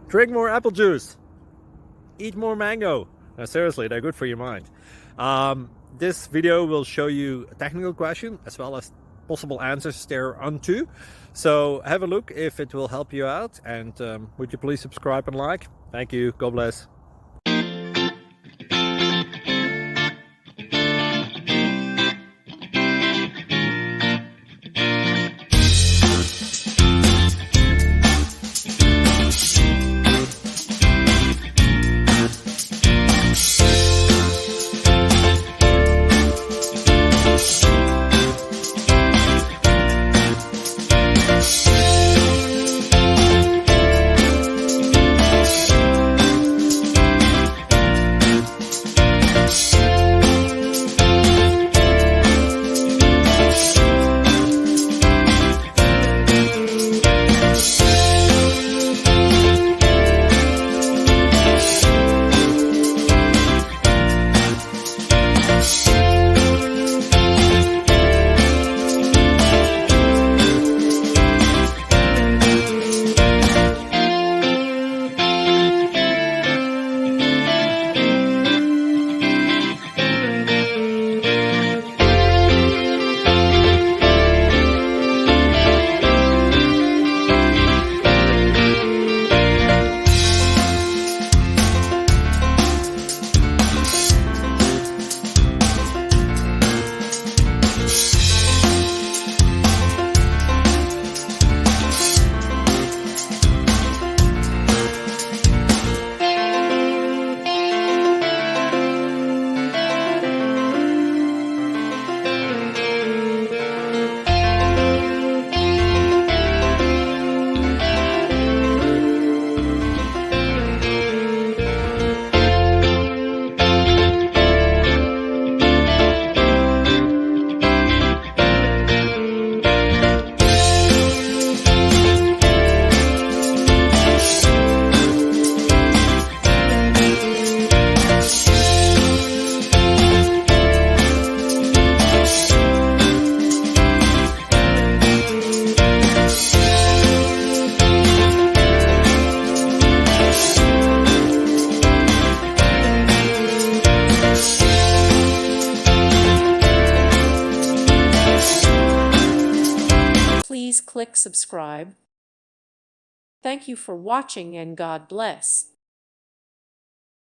Drink more apple juice. Eat more mango. No, seriously, they're good for your mind. This video will show you a technical question as well as possible answers thereunto. So have a look if it will help you out, and would you please subscribe and like? Thank you. God bless. Please click subscribe. Thank you for watching and God bless.